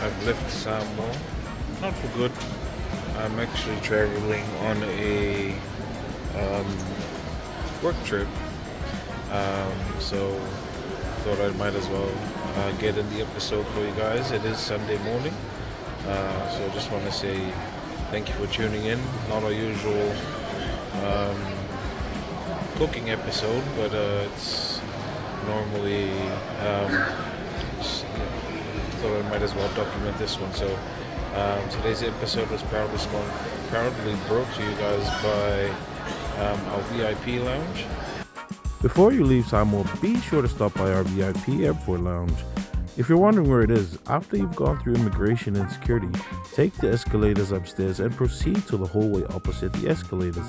I've left Samoa, not for good. I'm actually traveling on a work trip, so thought I might as well get in the episode for you guys. It is Sunday morning, so just want to say thank you for tuning in. Not our usual cooking episode, but it's normally thought I might as well document this one. So today's episode was proudly brought to you guys by our VIP lounge. Before you leave Samoa, be sure to stop by our VIP airport lounge. If you're wondering where it is, after you've gone through immigration and security, take the escalators upstairs and proceed to the hallway opposite the escalators.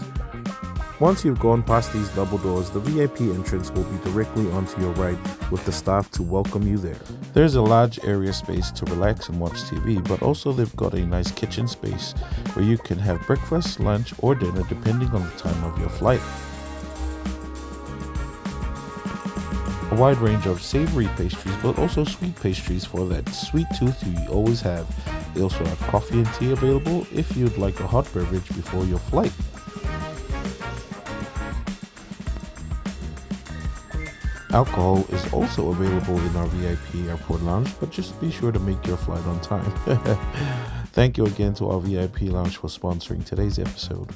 Once you've gone past these double doors, the VIP entrance will be directly onto your right with the staff to welcome you there. There's a large area space to relax and watch TV, but also they've got a nice kitchen space where you can have breakfast, lunch, or dinner depending on the time of your flight. A wide range of savory pastries, but also sweet pastries for that sweet tooth you always have. They also have coffee and tea available if you'd like a hot beverage before your flight. Alcohol is also available in our VIP airport lounge, but just be sure to make your flight on time. Thank you again to our VIP lounge for sponsoring today's episode.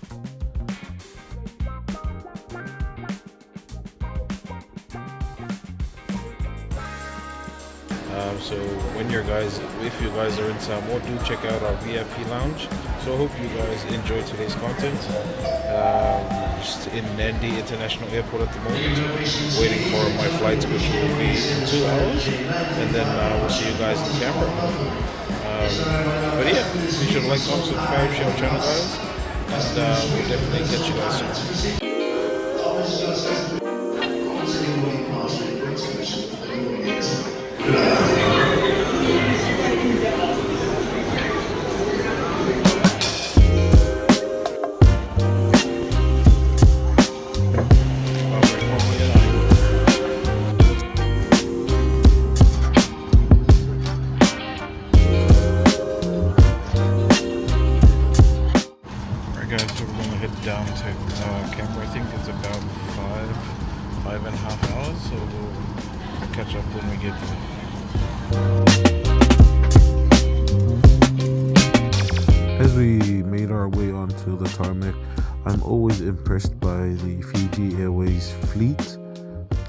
So if you guys are in Samoa, do check out our VIP lounge. So I hope you guys enjoy today's content. Just in Nandi International Airport at the moment, waiting for my flights, which will be in 2 hours, and then we'll see you guys in Canberra. But yeah, be sure to like, comment, subscribe, share our channel, guys, and we'll definitely catch you guys soon. Down to Canberra. I think it's about 5.5 hours, so we'll catch up when we get there. As we made our way onto the tarmac, I'm always impressed by the Fiji Airways fleet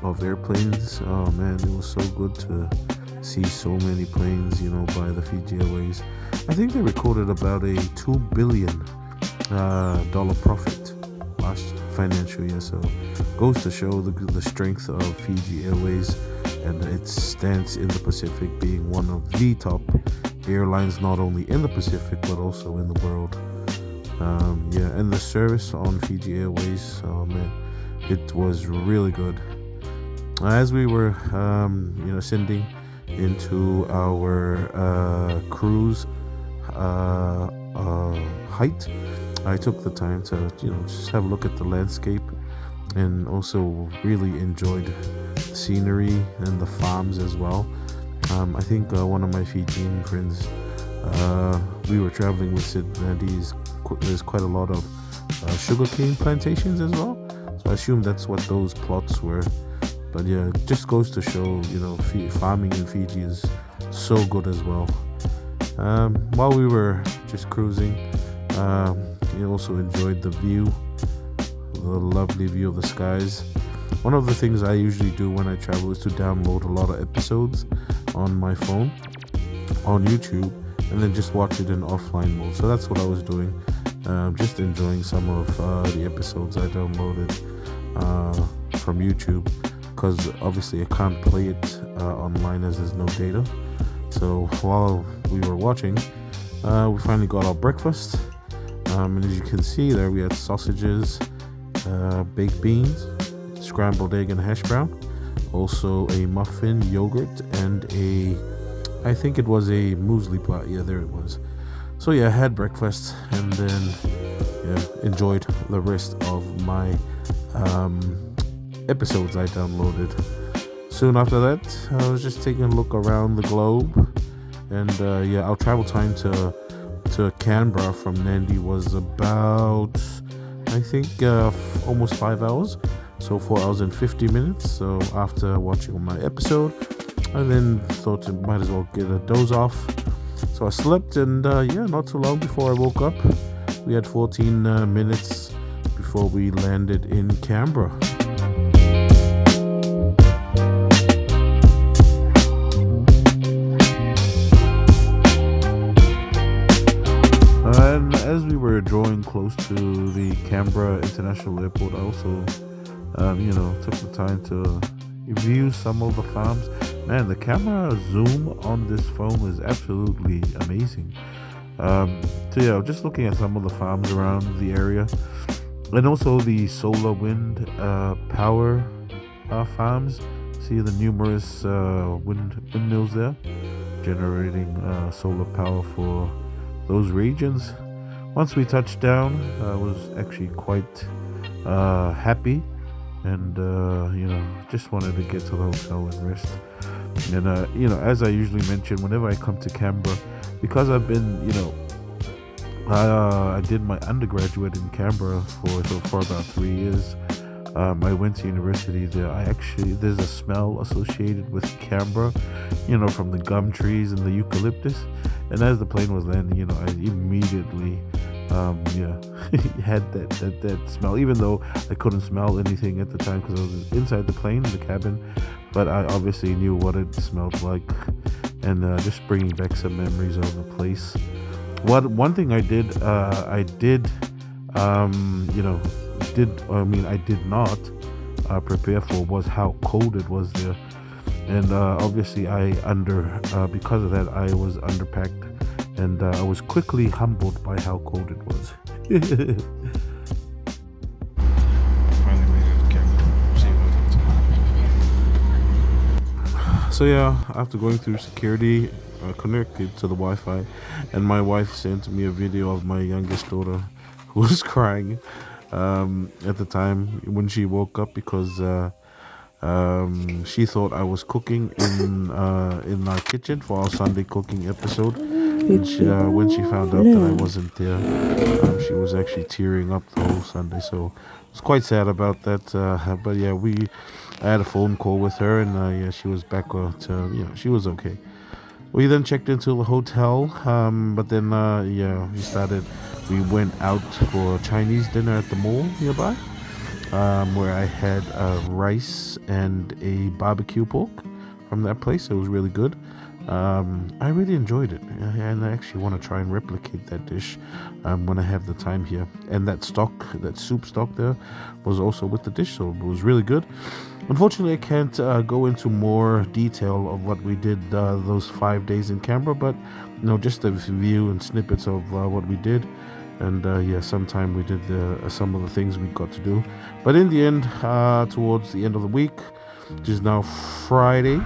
of airplanes. Oh man, it was so good to see so many planes, by the Fiji Airways. I think they recorded about a $2 billion dollar profit last financial year, so goes to show the strength of Fiji Airways and its stance in the Pacific, being one of the top airlines not only in the Pacific but also in the world. And the service on Fiji Airways, oh man, it was really good. As we were ascending into our cruise height, I took the time to just have a look at the landscape, and also really enjoyed the scenery and the farms as well. I think one of my Fijian friends, we were traveling with Sid Nandi, there's quite a lot of sugarcane plantations as well, so I assume that's what those plots were. But yeah, it just goes to show farming in Fiji is so good as well. While we were just cruising, also enjoyed the lovely view of the skies. One of the things I usually do when I travel is to download a lot of episodes on my phone on YouTube and then just watch it in offline mode. So that's what I was doing, just enjoying some of the episodes I downloaded from YouTube, because obviously I can't play it online as there's no data. So while we were watching, we finally got our breakfast. And as you can see there, we had sausages, baked beans, scrambled egg and hash brown, also a muffin, yogurt, and I think it was a muesli pot. Yeah, there it was. So yeah, I had breakfast and then enjoyed the rest of my episodes I downloaded. Soon after that, I was just taking a look around the globe, And yeah, our travel time to Canberra from Nandi was about, I think, almost 5 hours. So 4 hours and 50 minutes. So after watching my episode, I then thought I might as well get a doze off. So I slept, and yeah, not too long before I woke up. We had 14 minutes before we landed in Canberra. And as we were drawing close to the Canberra International Airport, I also, took the time to view some of the farms. Man, the camera zoom on this phone is absolutely amazing. So yeah, just looking at some of the farms around the area, and also the solar wind power farms. See the numerous windmills there, generating solar power for those regions. Once we touched down, I was actually quite happy, and just wanted to get to the hotel and rest. And as I usually mention, whenever I come to Canberra, because I've been, I did my undergraduate in Canberra for about 3 years. I went to university there. There's a smell associated with Canberra, from the gum trees and the eucalyptus. And as the plane was landing, I immediately, had that smell, even though I couldn't smell anything at the time because I was inside the plane, the cabin. But I obviously knew what it smelled like, and just bringing back some memories of the place. One thing I did not prepare for was how cold it was there, and obviously because of that I was underpacked, and I was quickly humbled by how cold it was. Finally made it to Canberra. See what So yeah, after going through security, I connected to the Wi-Fi, and my wife sent me a video of my youngest daughter who was crying at the time when she woke up because she thought I was cooking in our kitchen for our Sunday cooking episode. And when she found out that I wasn't there, she was actually tearing up the whole Sunday. So I was quite sad about that. But yeah, I had a phone call with her, and she was back she was okay. We then checked into the hotel, but then we went out for Chinese dinner at the mall nearby, where I had rice and a barbecue pork from that place. It was really good. I really enjoyed it, and I actually want to try and replicate that dish when I have the time here. And that soup stock there was also with the dish, so it was really good. Unfortunately, I can't go into more detail of what we did those 5 days in Canberra, but just a view and snippets of what we did. And sometime we did some of the things we got to do. But in the end, towards the end of the week, which is now Friday,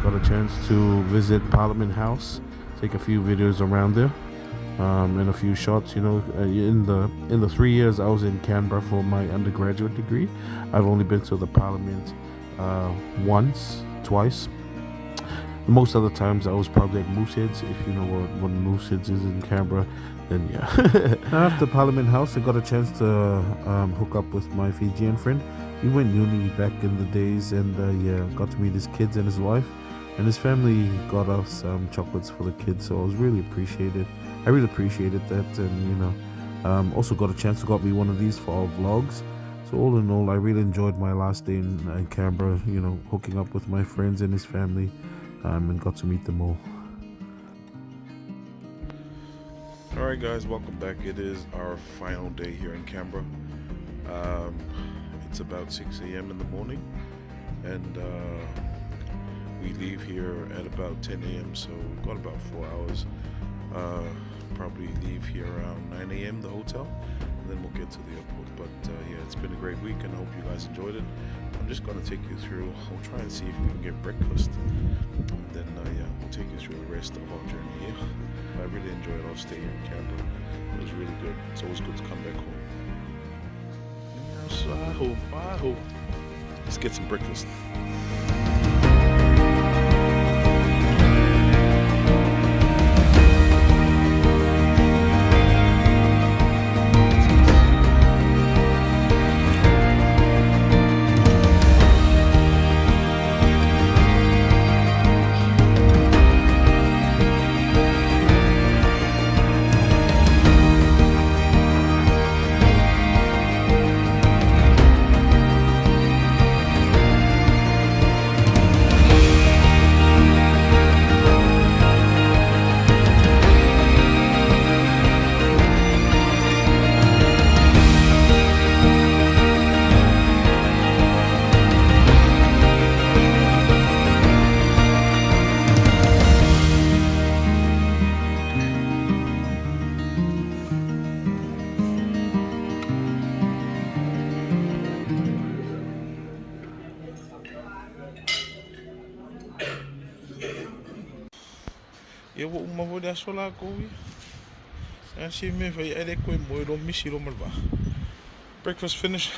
got a chance to visit Parliament House, take a few videos around there, and a few shots. In the 3 years I was in Canberra for my undergraduate degree, I've only been to the Parliament twice. Most other times I was probably at Mooseheads. If you know what Mooseheads is in Canberra, then yeah. After Parliament House, I got a chance to hook up with my Fijian friend. We went uni back in the days, and got to meet his kids and his wife, and his family got us some chocolates for the kids. So I really appreciated that, and also got a chance to got me one of these for our vlogs. So all in all, I really enjoyed my last day in Canberra, hooking up with my friends and his family, and got to meet them all. Alright guys, welcome back. It is our final day here in Canberra. It's about 6 a.m. in the morning, and we leave here at about 10 a.m. so we've got about 4 hours. Probably leave here around 9 a.m. the hotel, and then we'll get to the airport. But it's been a great week, and I hope you guys enjoyed it. I'm just going to take you through. I'll try and see if we can get breakfast, and then we'll take you through the rest of our journey here. I really enjoyed our stay here in Canberra. It was really good. It's always good to come back home. So I hope. Let's get some breakfast. ma vou dar solar kowi. And she me for edekwe mo do mishi do malva. Breakfast finished.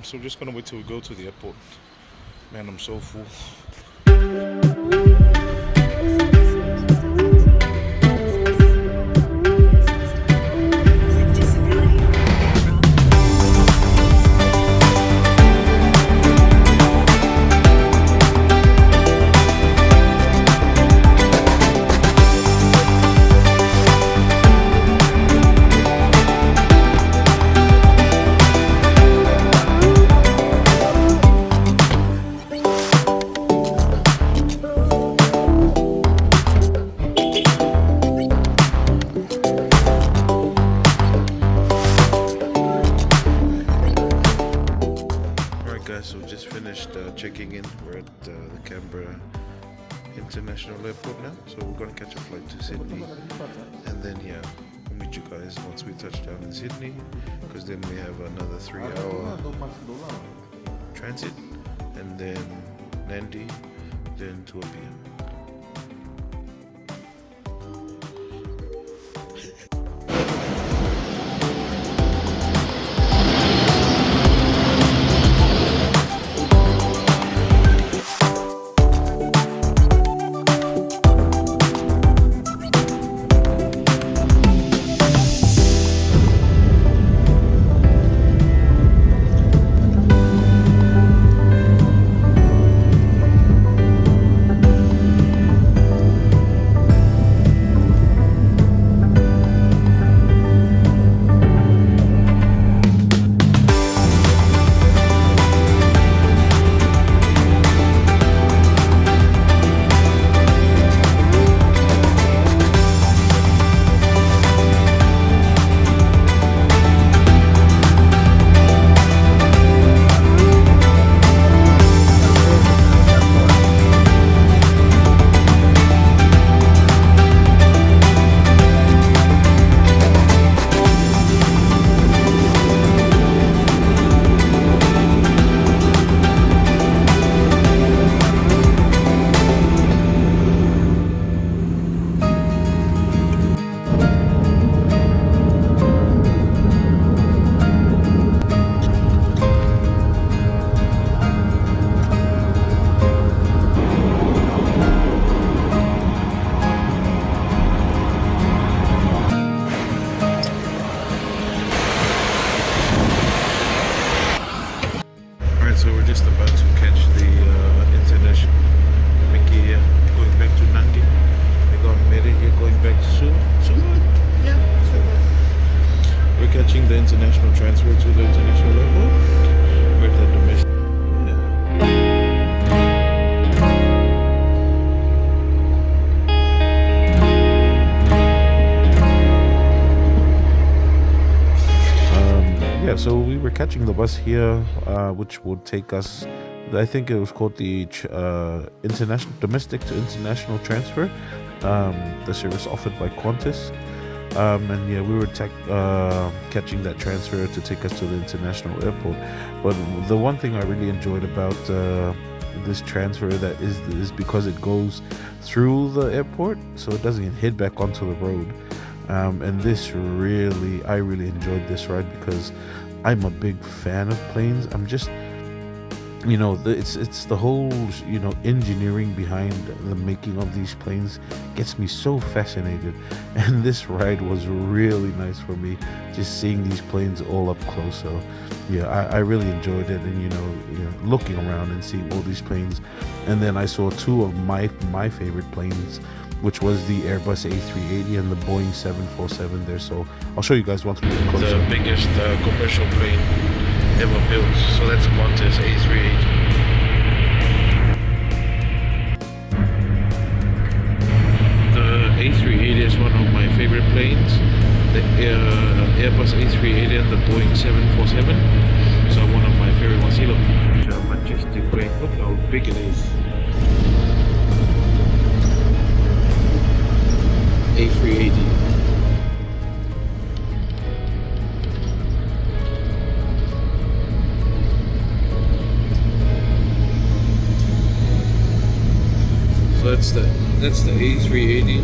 So we're just gonna wait till we go to the airport. Man, I'm so full. So we just finished checking in. We're at the Canberra International Airport now. So we're going to catch a flight to Sydney. And then, yeah, we'll meet you guys once we touch down in Sydney. Because then we have another 3-hour transit. And then Nandi, then 2 p.m. So we're just about to catch the international Mickey going back to Nandi. We got Mary here going back to Suva. Yeah. We're catching the international transfer to the international airport. We're at the domestic. So we were catching the bus here, which would take us, I think it was called the domestic to international transfer, the service offered by Qantas. And yeah, we were catching that transfer to take us to the international airport. But the one thing I really enjoyed about this transfer that is because it goes through the airport, so it doesn't hit back onto the road. And this I really enjoyed this ride because I'm a big fan of planes. I'm just, it's the whole, engineering behind the making of these planes gets me so fascinated. And this ride was really nice for me, just seeing these planes all up close. So yeah, I really enjoyed it. And, looking around and seeing all these planes. And then I saw two of my favorite planes, which was the Airbus A380 and the Boeing 747 there. So I'll show you guys once we get closer. The biggest commercial plane ever built. So that's Qantas A380. The A380 is one of my favorite planes. The Airbus A380 and the Boeing 747. So one of my favorite ones. See, look, it's a majestic plane. Look how big it is. A380. So that's the A380.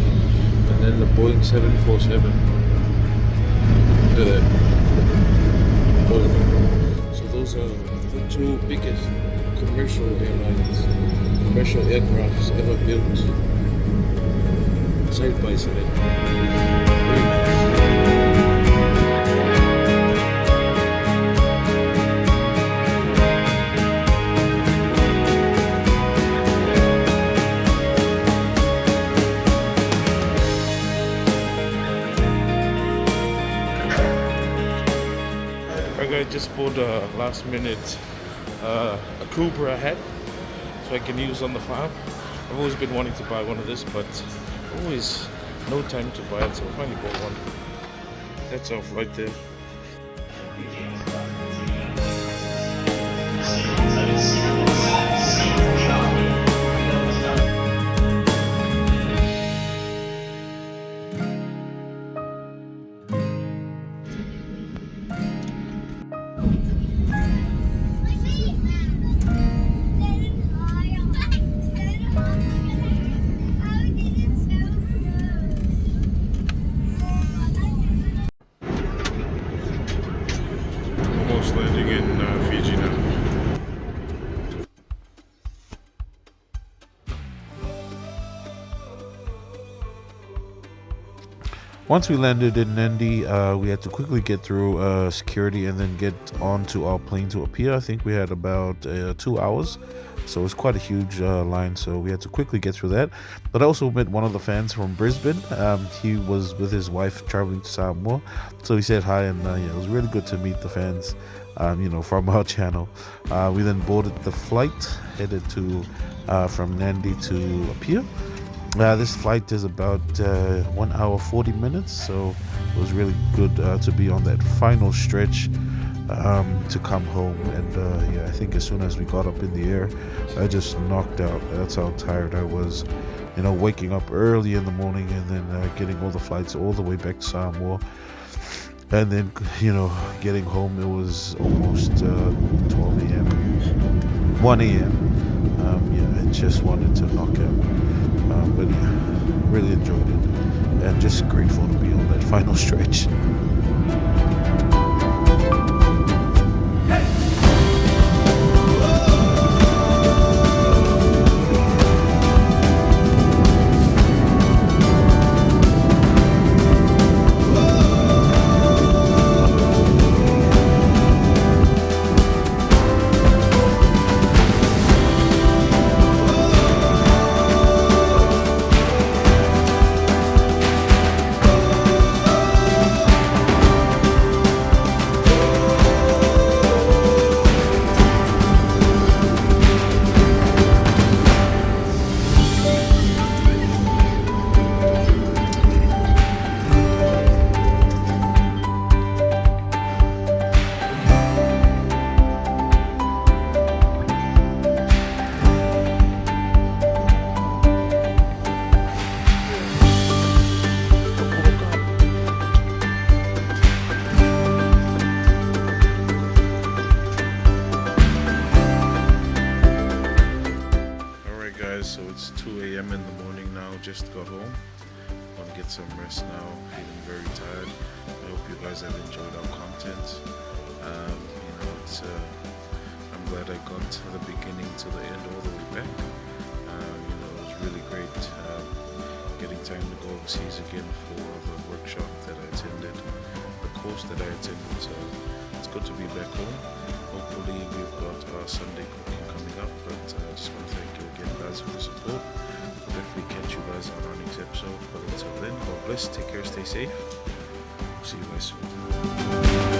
And then the Boeing 747. Look at that. So those are the two biggest commercial airlines, commercial aircrafts ever built side by side. Very nice. I just bought a last minute a Cobra hat so I can use on the farm. I've always been wanting to buy one of this, but always no time to buy it, so I finally bought one. That's our flight there. Almost landing in Fiji now. Once we landed in Nadi, we had to quickly get through security and then get onto our plane to appear. I think we had about 2 hours, so it's quite a huge line, so we had to quickly get through that. But I also met one of the fans from Brisbane. He was with his wife traveling to Samoa, so he said hi, and it was really good to meet the fans from our channel. We then boarded the flight, headed to from Nadi to appear. This flight is about 1 hour 40 minutes, so it was really good to be on that final stretch to come home. And I think as soon as we got up in the air, I just knocked out. That's how tired I was, waking up early in the morning and then getting all the flights all the way back to Samoa, and then getting home. It was almost 12 a.m. 1 a.m. I just wanted to knock out. But yeah, really enjoyed it and just grateful to be on that final stretch. So it's 2 a.m. in the morning now, just got home. Gonna get some rest now, feeling very tired. I hope you guys have enjoyed our content. I'm glad I got to the beginning to the end all the way back. It was really great getting time to go overseas again for the workshop that I attended, the course that I attended, so it's good to be back home. Hopefully we've got our Sunday cooking coming up, but I just want to thank you again guys for the support. I'll definitely catch you guys on our next episode, but until then, God bless, take care, stay safe. See you guys soon.